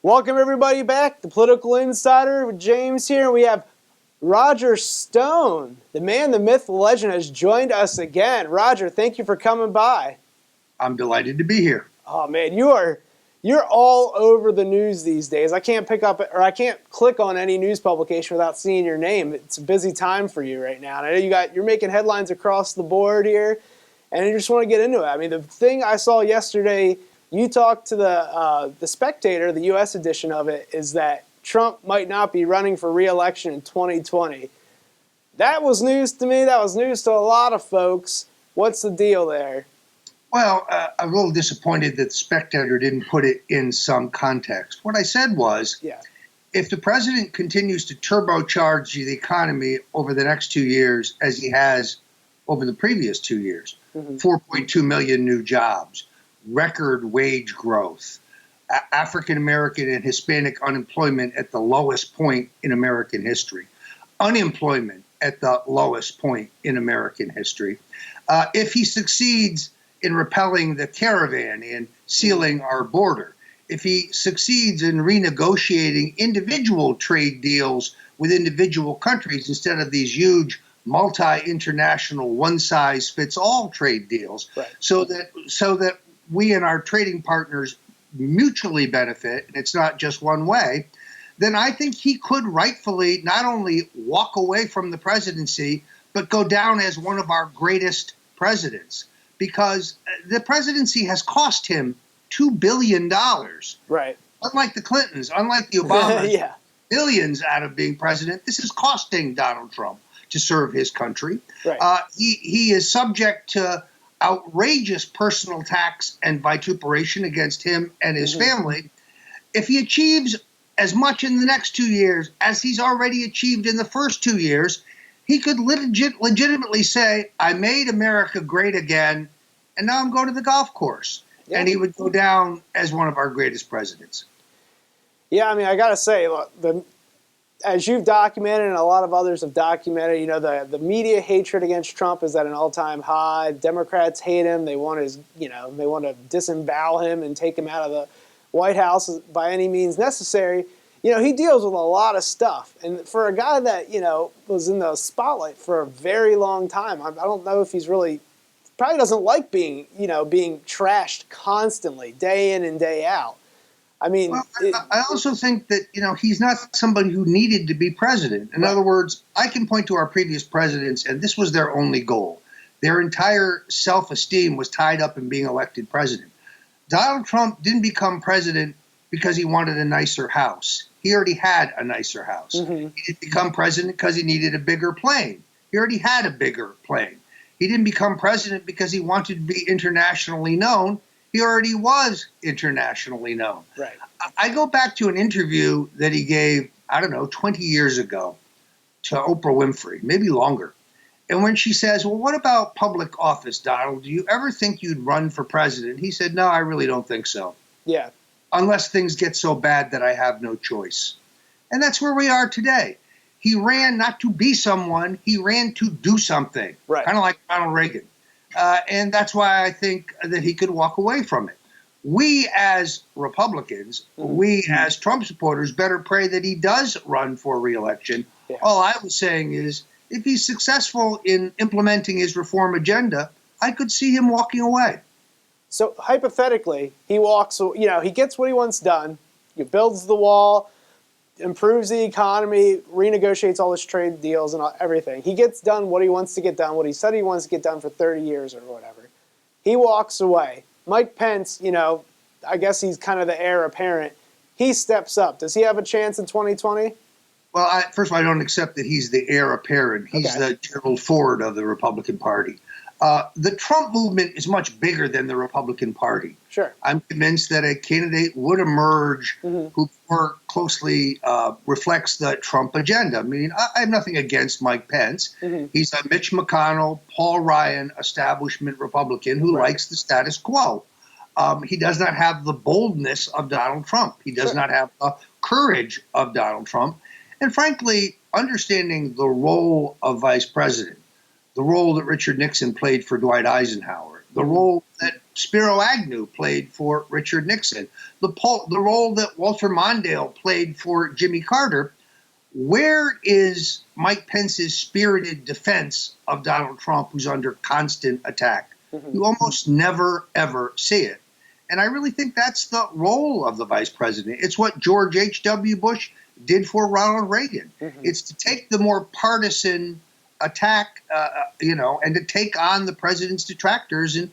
Welcome everybody back, the Political Insider with James here. We have Roger Stone, the man, the myth, the legend, has joined us again. Roger, thank you for coming by. I'm delighted to be here. Oh man, you're all over the news these days. I can't click on any news publication without seeing your name. It's a busy time for you right now. And I know you're making headlines across the board here, and I just want to get into it. I mean, the thing I saw yesterday, you talked to the Spectator, the U.S. edition of it, is that Trump might not be running for re-election in 2020. That was news to me. That was news to a lot of folks. What's the deal there? Well, I'm a little disappointed that the Spectator didn't put it in some context. What I said was, if the president continues to turbocharge the economy over the next 2 years, as he has over the previous 2 years, 4.2 million new jobs, record wage growth, African American and Hispanic unemployment at the lowest point in American history, unemployment at the lowest point in American history. If he succeeds in repelling the caravan and sealing our border, if he succeeds in renegotiating individual trade deals with individual countries instead of these huge multi-international one-size-fits-all trade deals, so that we and our trading partners mutually benefit, and it's not just one way, then I think he could rightfully not only walk away from the presidency, but go down as one of our greatest presidents, because the presidency has cost him $2 billion. Right. Unlike the Clintons, unlike the Obamas, billions out of being president. This is costing Donald Trump to serve his country. Right. He is subject to outrageous personal attacks and vituperation against him and his family. If he achieves as much in the next 2 years as he's already achieved in the first 2 years, he could legitimately say, I made America great again, and now I'm going to the golf course. Yeah. And he would go down as one of our greatest presidents. Yeah, I mean, I got to say, look, as you've documented and a lot of others have documented, you know, the media hatred against Trump is at an all-time high. Democrats hate him. They want they want to disembowel him and take him out of the White House by any means necessary. You know, he deals with a lot of stuff. And for a guy that, you know, was in the spotlight for a very long time, I don't know if he's probably doesn't like being trashed constantly, day in and day out. I mean, well, I also think that, you know, he's not somebody who needed to be president. In other words, I can point to our previous presidents, and this was their only goal. Their entire self-esteem was tied up in being elected president. Donald Trump didn't become president because he wanted a nicer house. He already had a nicer house. He didn't become president because he needed a bigger plane. He already had a bigger plane. He didn't become president because he wanted to be internationally known. He already was internationally known. Right. I go back to an interview that he gave, 20 years ago to Oprah Winfrey, maybe longer. And when she says, well, what about public office, Donald? Do you ever think you'd run for president? He said, no, I really don't think so. Yeah. Unless things get so bad that I have no choice. And that's where we are today. He ran not to be someone, he ran to do something. Right. Kind of like Ronald Reagan. And that's why I think that he could walk away from it. We as Republicans, we as Trump supporters better pray that he does run for re-election. Yeah. All I was saying is, if he's successful in implementing his reform agenda, I could see him walking away. So hypothetically, he gets what he wants done. He builds the wall, improves the economy, renegotiates all his trade deals and everything. He gets done what he wants to get done, what he said he wants to get done for 30 years or whatever. He walks away. Mike Pence, I guess he's kind of the heir apparent. He steps up. Does he have a chance in 2020? Well, first of all, I don't accept that he's the heir apparent. He's the Gerald Ford of the Republican Party. The Trump movement is much bigger than the Republican Party. Sure. I'm convinced that a candidate would emerge who more closely reflects the Trump agenda. I mean, I have nothing against Mike Pence. He's a Mitch McConnell, Paul Ryan establishment Republican who likes the status quo. He does not have the boldness of Donald Trump. He does not have the courage of Donald Trump. And frankly, understanding the role of vice president, the role that Richard Nixon played for Dwight Eisenhower, the role that Spiro Agnew played for Richard Nixon, the role that Walter Mondale played for Jimmy Carter. Where is Mike Pence's spirited defense of Donald Trump, who's under constant attack? You almost never, ever see it. And I really think that's the role of the vice president. It's what George H.W. Bush did for Ronald Reagan. It's to take the more partisan attack, and to take on the president's detractors. And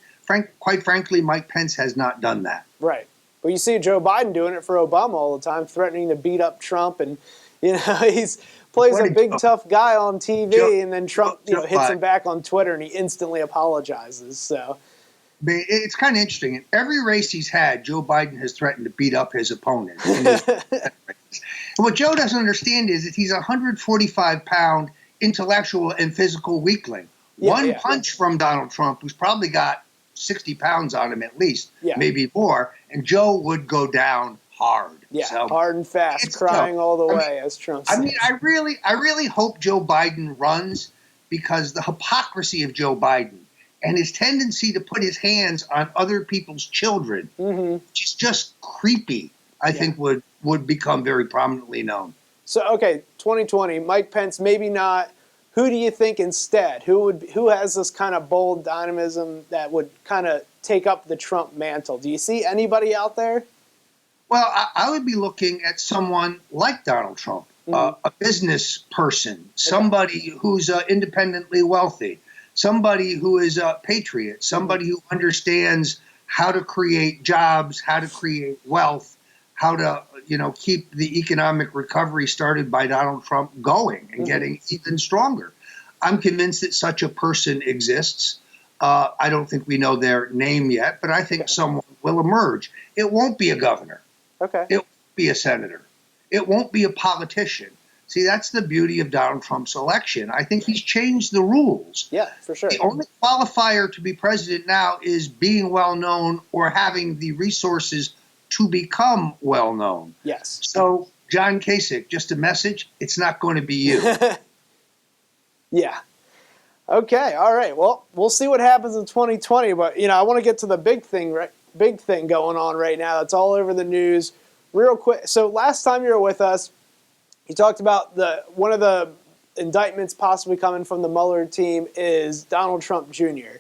quite frankly, Mike Pence has not done that. Right. Well, you see Joe Biden doing it for Obama all the time, threatening to beat up Trump. And, he's plays a big, tough guy on TV, and then Trump, hits him back on Twitter, and he instantly apologizes. So it's kind of interesting. In every race he's had, Joe Biden has threatened to beat up his opponent. And what Joe doesn't understand is that he's a 145-pound intellectual and physical weakling. One punch from Donald Trump, who's probably got 60 pounds on him at least, maybe more, and Joe would go down hard. Yeah, so, hard and fast, crying all the way, as Trump says. I really hope Joe Biden runs, because the hypocrisy of Joe Biden and his tendency to put his hands on other people's children, which is just creepy, I think would become very prominently known. So, okay, 2020, Mike Pence, maybe not. Who do you think instead? Who has this kind of bold dynamism that would kind of take up the Trump mantle? Do you see anybody out there? Well, I would be looking at someone like Donald Trump, a business person, somebody who's independently wealthy, somebody who is a patriot, somebody who understands how to create jobs, how to create wealth, how to keep the economic recovery started by Donald Trump going and getting even stronger. I'm convinced that such a person exists. I don't think we know their name yet, but I think someone will emerge. It won't be a governor. Okay. It won't be a senator. It won't be a politician. See, that's the beauty of Donald Trump's election. I think he's changed the rules. Yeah, for sure. The only qualifier to be president now is being well known or having the resources to become well known. Yes. So, John Kasich, just a message, it's not going to be you. Yeah. Okay, all right. Well, we'll see what happens in 2020, but I want to get to the big thing going on right now. That's all over the news. Real quick. So, last time you were with us, you talked about one of the indictments possibly coming from the Mueller team is Donald Trump Jr.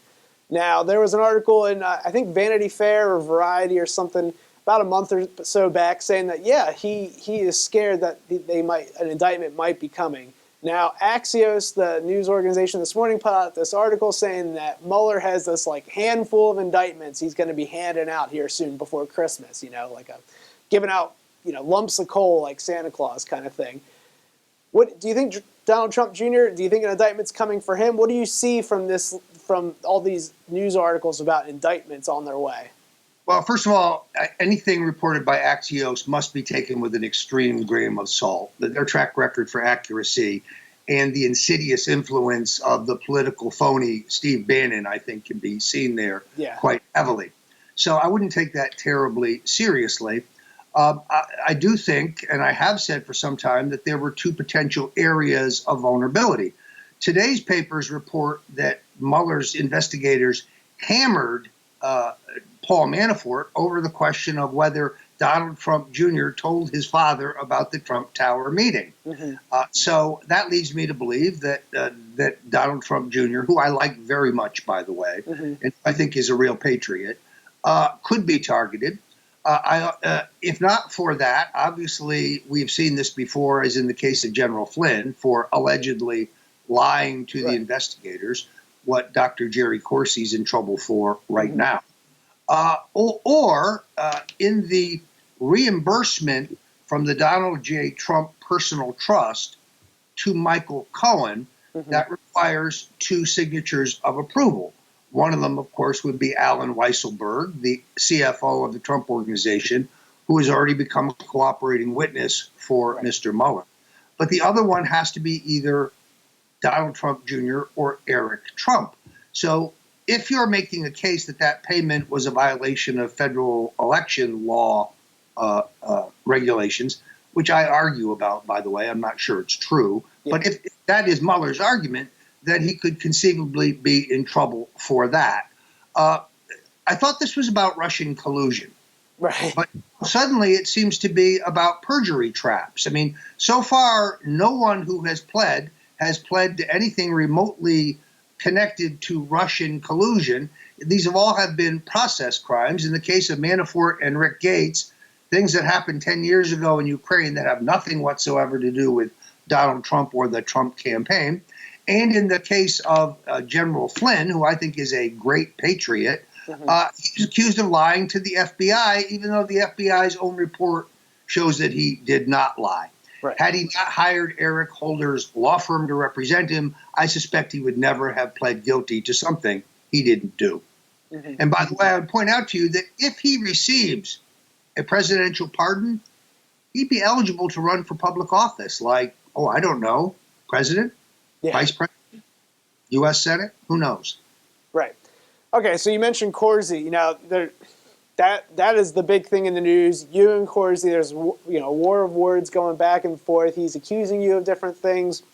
Now, there was an article in I think Vanity Fair or Variety or something about a month or so back saying that, he is scared that an indictment might be coming. Now, Axios, the news organization this morning, put out this article saying that Mueller has this handful of indictments he's going to be handing out here soon before Christmas, giving out, lumps of coal like Santa Claus kind of thing. What do you think, Donald Trump Jr.? Do you think an indictment's coming for him? What do you see from all these news articles about indictments on their way? Well, first of all, anything reported by Axios must be taken with an extreme grain of salt. Their track record for accuracy and the insidious influence of the political phony Steve Bannon, I think, can be seen there quite heavily. So I wouldn't take that terribly seriously. I do think, and I have said for some time, that there were two potential areas of vulnerability. Today's papers report that Mueller's investigators hammered Paul Manafort over the question of whether Donald Trump Jr. told his father about the Trump Tower meeting. So that leads me to believe that Donald Trump Jr., who I like very much, by the way, and I think is a real patriot, could be targeted. If not for that, obviously we've seen this before, as in the case of General Flynn, for allegedly lying to the investigators, what Dr. Jerry Corsi's in trouble for right now. Or in the reimbursement from the Donald J. Trump Personal Trust to Michael Cohen, that requires two signatures of approval. One of them, of course, would be Alan Weisselberg, the CFO of the Trump Organization, who has already become a cooperating witness for Mr. Mueller. But the other one has to be either Donald Trump Jr. or Eric Trump. So if you're making a case that payment was a violation of federal election law regulations, which I argue about, by the way, I'm not sure it's true, but if that is Mueller's argument, then he could conceivably be in trouble for that. I thought this was about Russian collusion. Right. But suddenly it seems to be about perjury traps. I mean, so far, no one who has pled to anything remotely connected to Russian collusion. These have all have been process crimes. In the case of Manafort and Rick Gates, things that happened 10 years ago in Ukraine that have nothing whatsoever to do with Donald Trump or the Trump campaign. And in the case of General Flynn, who I think is a great patriot, he's accused of lying to the FBI, even though the FBI's own report shows that he did not lie. Right. Had he not hired Eric Holder's law firm to represent him, I suspect he would never have pled guilty to something he didn't do. And by the way, I would point out to you that if he receives a presidential pardon, he'd be eligible to run for public office, like, oh, I don't know, president, vice president, U.S. Senate, who knows? Right. Okay, so you mentioned Corsi. You know, that is the big thing in the news. You and Corsi, there's a war of words going back and forth. He's accusing you of different things,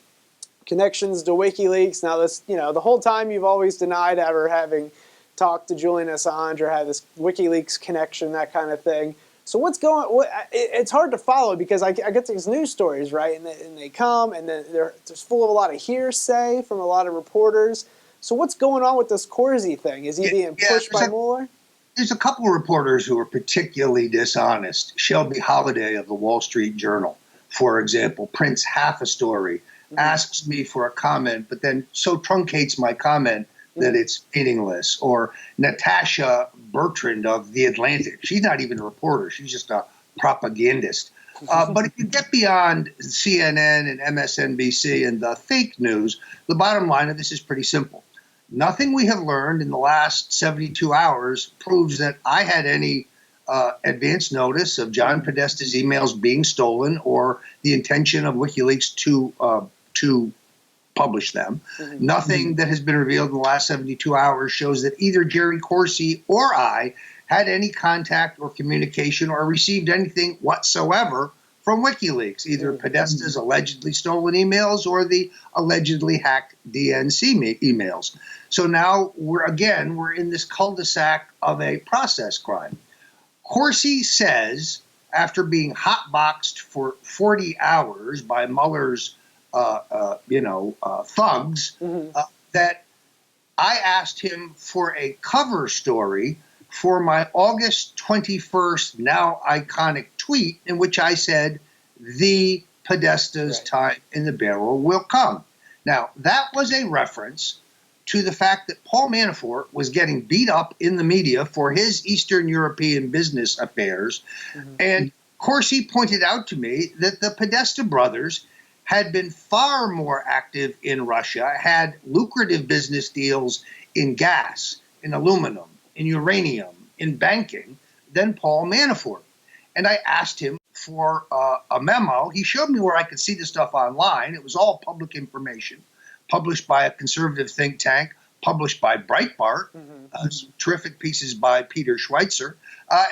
connections to WikiLeaks. Now, this, the whole time you've always denied ever having talked to Julian Assange or had this WikiLeaks connection, that kind of thing. So what's going? It's hard to follow because I get these news stories, right, and they come and then they're just full of a lot of hearsay from a lot of reporters. So what's going on with this Corsi thing? Is he being pushed by Mueller? There's a couple of reporters who are particularly dishonest. Shelby Holliday of the Wall Street Journal, for example, prints half a story, asks me for a comment, but then so truncates my comment that it's meaningless. Or Natasha Bertrand of The Atlantic. She's not even a reporter. She's just a propagandist. But if you get beyond CNN and MSNBC and the fake news, the bottom line of this is pretty simple. Nothing we have learned in the last 72 hours proves that I had any advance notice of John Podesta's emails being stolen or the intention of WikiLeaks to publish them. Nothing that has been revealed in the last 72 hours shows that either Jerry Corsi or I had any contact or communication or received anything whatsoever from WikiLeaks, either Podesta's allegedly stolen emails or the allegedly hacked DNC emails. So now we're in this cul-de-sac of a process crime. Corsi says, after being hotboxed for 40 hours by Mueller's thugs, that I asked him for a cover story for my August 21st, now iconic tweet, in which I said, the Podesta's time in the barrel will come. Now, that was a reference to the fact that Paul Manafort was getting beat up in the media for his Eastern European business affairs. And Corsi pointed out to me that the Podesta brothers had been far more active in Russia, had lucrative business deals in gas, in aluminum, in uranium, in banking, than Paul Manafort. And I asked him for a memo. He showed me where I could see the stuff online. It was all public information, published by a conservative think tank, published by Breitbart, some terrific pieces by Peter Schweitzer,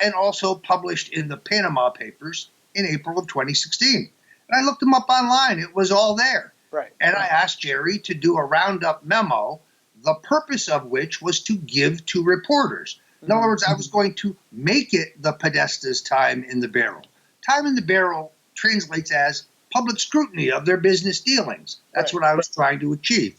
and also published in the Panama Papers in April of 2016. And I looked them up online. It was all there. And I asked Jerry to do a roundup memo, the purpose of which was to give to reporters. In other words, I was going to make it the Podesta's time in the barrel. Time in the barrel translates as public scrutiny of their business dealings. That's what I was trying to achieve.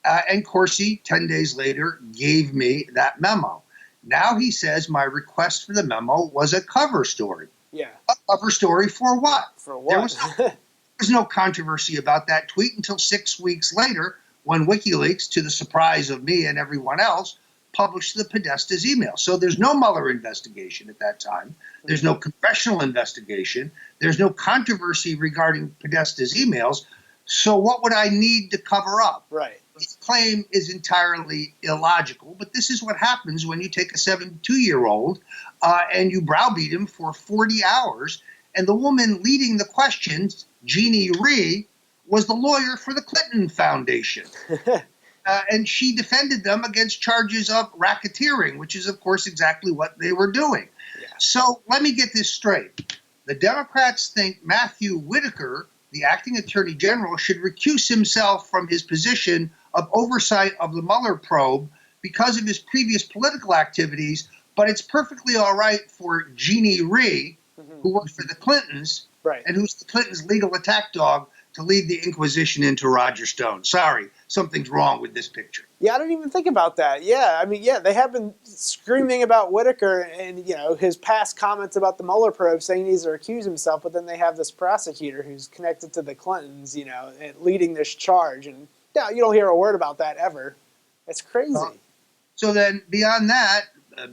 And Corsi, 10 days later, gave me that memo. Now he says my request for the memo was a cover story. A cover story for what? For what? There was no controversy about that tweet until 6 weeks later when WikiLeaks, to the surprise of me and everyone else, published the Podesta's email. So there's no Mueller investigation at that time. There's no congressional investigation. There's no controversy regarding Podesta's emails. So what would I need to cover up? His claim is entirely illogical, but this is what happens when you take a 72-year-old and you browbeat him for 40 hours. And the woman leading the questions, Jeannie Rhee, was the lawyer for the Clinton Foundation. And she defended them against charges of racketeering, which is, of course, exactly what they were doing. So let me get this straight. The Democrats think Matthew Whitaker, the acting attorney general, should recuse himself from his position of oversight of the Mueller probe because of his previous political activities, But it's perfectly all right for Jeannie Rhee, who worked for the Clintons, and who's the Clintons' legal attack dog, to lead the Inquisition into Roger Stone. Sorry, something's wrong with this picture. Yeah, I didn't even think about that. Yeah, I mean, yeah, they have been screaming about Whitaker and, you know, his past comments about the Mueller probe, saying he needs to recuse himself, but then they have this prosecutor who's connected to the Clintons, you know, leading this charge, and yeah, you don't hear a word about that ever. It's crazy. So then, beyond that,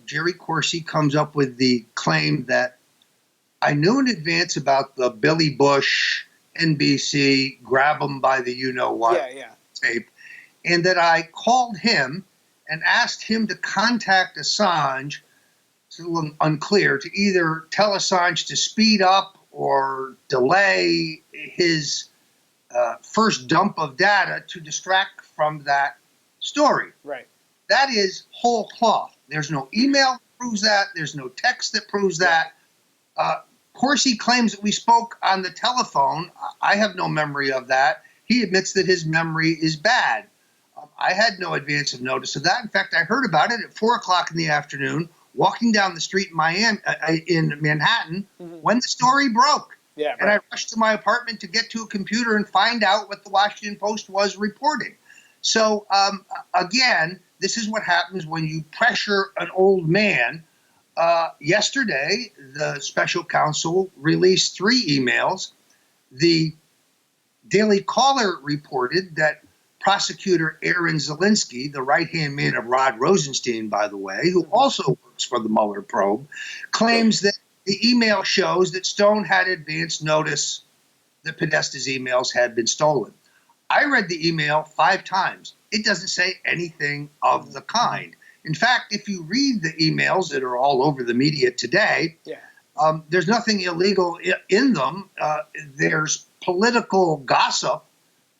Jerry Corsi comes up with the claim that I knew in advance about the Billy Bush, NBC, grab him by the you-know-what tape, and that I called him and asked him to contact Assange, it's a little unclear, to either tell Assange to speed up or delay his first dump of data to distract from that story. Right. That is whole cloth. There's no email that proves that. There's no text that proves that. Corsi claims that we spoke on the telephone. I have no memory of that. He admits that his memory is bad. I had no advance of notice of that. In fact, I heard about it at 4 o'clock in the afternoon, walking down the street in Manhattan, when the story broke. Yeah, and I rushed to my apartment to get to a computer and find out what the Washington Post was reporting. So, again, this is what happens when you pressure an old man. Yesterday, the special counsel released 3 emails. The Daily Caller reported that prosecutor Aaron Zelinsky, the right-hand man of Rod Rosenstein, by the way, who also works for the Mueller probe, claims that the email shows that Stone had advance notice that Podesta's emails had been stolen. I read the email 5 times. It doesn't say anything of the kind. In fact, if you read the emails that are all over the media today, there's nothing illegal in them. There's political gossip,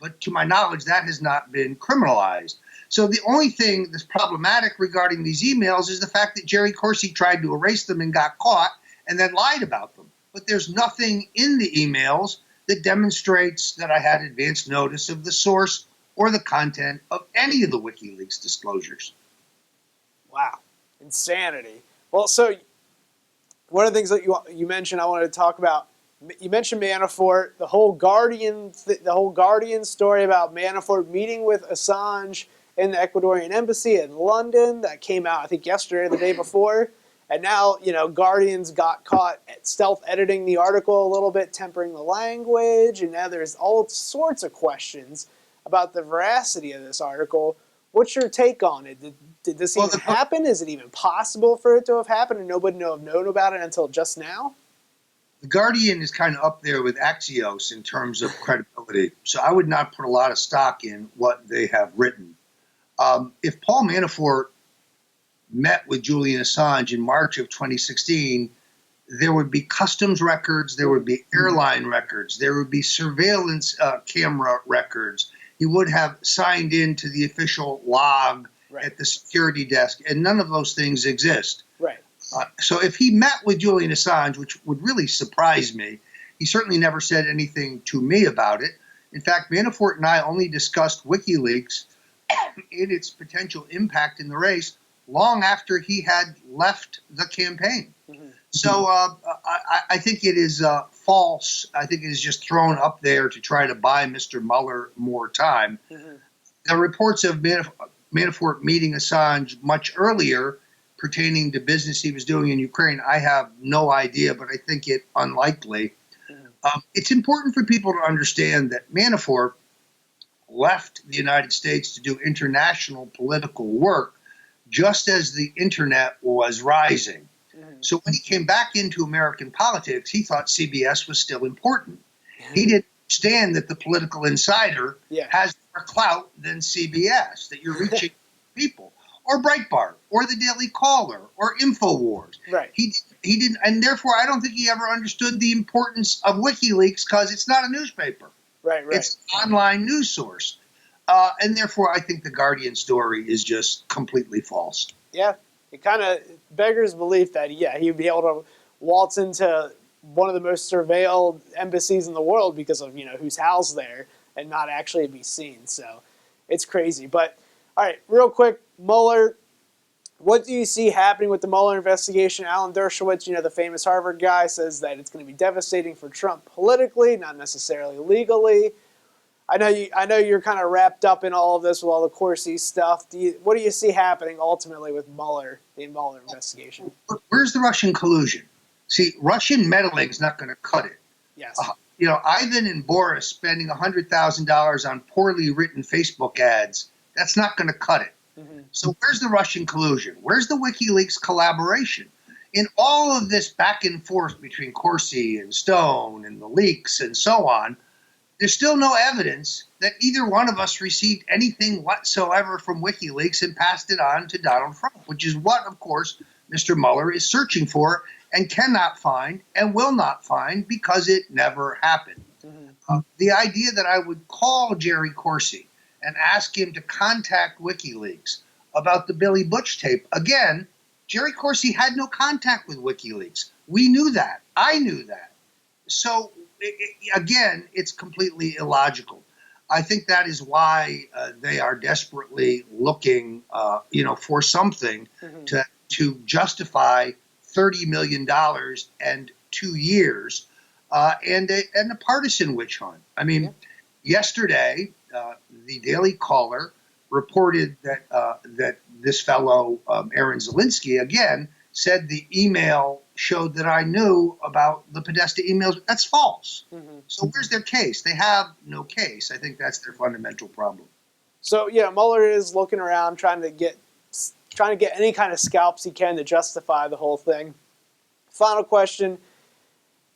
but to my knowledge, that has not been criminalized. So the only thing that's problematic regarding these emails is the fact that Jerry Corsi tried to erase them and got caught and then lied about them. But there's nothing in the emails that demonstrates that I had advance notice of the source or the content of any of the WikiLeaks disclosures. Wow. Insanity. Well, so one of the things that you mentioned I wanted to talk about, you mentioned Manafort, the whole Guardian story about Manafort meeting with Assange in the Ecuadorian embassy in London that came out, I think, yesterday or the day before. And now, you know, Guardians got caught at stealth editing the article a little bit, tempering the language, and now there's all sorts of questions about the veracity of this article. What's your take on it? Did this even happen? Is it even possible for it to have happened and nobody have known about it until just now? The Guardian is kind of up there with Axios in terms of credibility, so I would not put a lot of stock in what they have written. If Paul Manafort met with Julian Assange in March of 2016, there would be customs records, there would be airline records, there would be surveillance camera records. He would have signed into the official log at the security desk, and none of those things exist. Right. So if he met with Julian Assange, which would really surprise me, he certainly never said anything to me about it. In fact, Manafort and I only discussed WikiLeaks and its potential impact in the race long after he had left the campaign. So I think it is false. I think it is just thrown up there to try to buy Mr. Mueller more time. The reports of Manafort meeting Assange much earlier pertaining to business he was doing in Ukraine, I have no idea, but I think it unlikely. It's important for people to understand that Manafort left the United States to do international political work just as the internet was rising. So when he came back into American politics, he thought CBS was still important. He didn't understand that the Political Insider has more clout than CBS, that you're reaching people, or Breitbart, or the Daily Caller, or Infowars. Right. He didn't, and therefore I don't think he ever understood the importance of WikiLeaks because it's not a newspaper. Right. It's an online news source. And therefore, I think the Guardian story is just completely false. Yeah, it kind of beggars belief that, he'd be able to waltz into one of the most surveilled embassies in the world because of, who's housed there and not actually be seen. So it's crazy. But, all right, real quick, Mueller, What do you see happening with the Mueller investigation? Alan Dershowitz, the famous Harvard guy, says that it's going to be devastating for Trump politically, not necessarily legally. I know you're kind of wrapped up in all of this with all the Corsi stuff. What do you see happening ultimately with Mueller, the Mueller investigation? Where's the Russian collusion? See, Russian meddling is not going to cut it. Yes. Ivan and Boris spending $100,000 on poorly written Facebook ads, that's not going to cut it. Mm-hmm. So where's the Russian collusion? Where's the WikiLeaks collaboration? In all of this back and forth between Corsi and Stone and the leaks and so on, there's still no evidence that either one of us received anything whatsoever from WikiLeaks and passed it on to Donald Trump, which is what, of course, Mr. Mueller is searching for and cannot find and will not find because it never happened. Mm-hmm. The idea that I would call Jerry Corsi and ask him to contact WikiLeaks about the Billy Butch tape. Again, Jerry Corsi had no contact with WikiLeaks. We knew that. I knew that. So, again, it's completely illogical. I think that is why they are desperately looking, for something mm-hmm. to justify $30 million and 2 years and a partisan witch hunt. I mean, yesterday, the Daily Caller reported that this fellow, Aaron Zelinsky, again, said the email showed that I knew about the Podesta emails. That's false. Mm-hmm. So where's their case? They have no case. I think that's their fundamental problem. So, Mueller is looking around trying to get any kind of scalps he can to justify the whole thing. Final question.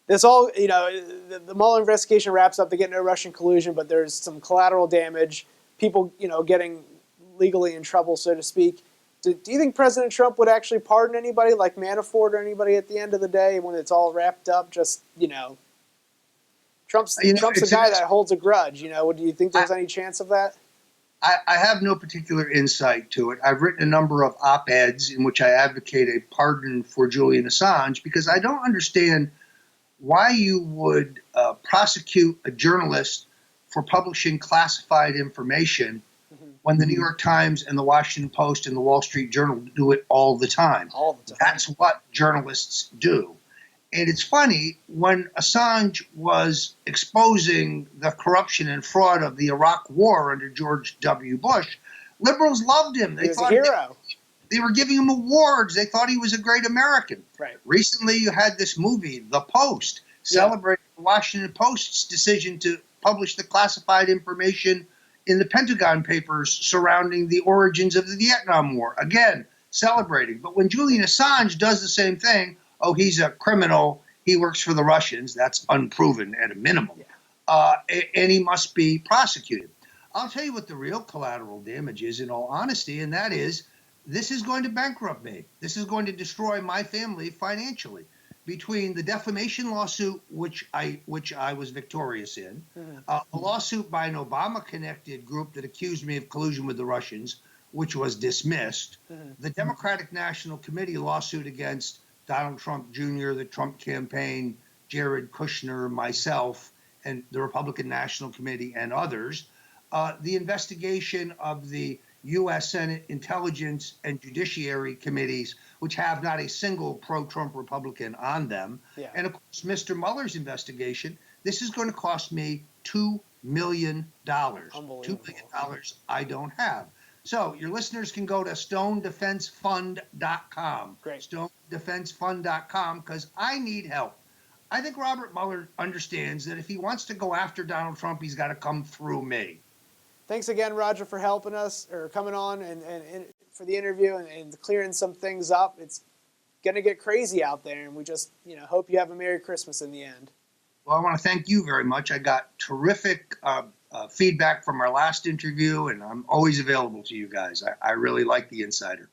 This all, the Mueller investigation wraps up. They get no Russian collusion, but there's some collateral damage. People, getting legally in trouble, so to speak. Do you think President Trump would actually pardon anybody like Manafort or anybody at the end of the day when it's all wrapped up? Just, Trump's a guy that holds a grudge. Do you think there's any chance of that? I have no particular insight to it. I've written a number of op-eds in which I advocate a pardon for Julian Assange because I don't understand why you would prosecute a journalist for publishing classified information when the New York Times and the Washington Post and the Wall Street Journal do it all the time. All the time. That's what journalists do. And it's funny, when Assange was exposing the corruption and fraud of the Iraq War under George W. Bush, liberals loved him. He was a hero. They were giving him awards. They thought he was a great American. Right. Recently, you had this movie, The Post, celebrating the Washington Post's decision to publish the classified information in the Pentagon Papers surrounding the origins of the Vietnam War. Again, celebrating. But when Julian Assange does the same thing, he's a criminal, he works for the Russians, that's unproven at a minimum, and he must be prosecuted. I'll tell you what the real collateral damage is, in all honesty, and that is this is going to bankrupt me. This is going to destroy my family financially. Between the defamation lawsuit, which I was victorious in, a lawsuit by an Obama-connected group that accused me of collusion with the Russians, which was dismissed, the Democratic National Committee lawsuit against Donald Trump Jr., the Trump campaign, Jared Kushner, myself, and the Republican National Committee and others, the investigation of the U.S. Senate Intelligence and Judiciary Committees, which have not a single pro-Trump Republican on them. Yeah. And, of course, Mr. Mueller's investigation, this is going to cost me $2 million. $2 million I don't have. So your listeners can go to stonedefensefund.com. Great. Stonedefensefund.com, because I need help. I think Robert Mueller understands that if he wants to go after Donald Trump, he's got to come through me. Thanks again, Roger, for helping us or coming on and for the interview and clearing some things up. It's going to get crazy out there, and we just hope you have a Merry Christmas in the end. Well, I want to thank you very much. I got terrific feedback from our last interview, and I'm always available to you guys. I really like the Insider.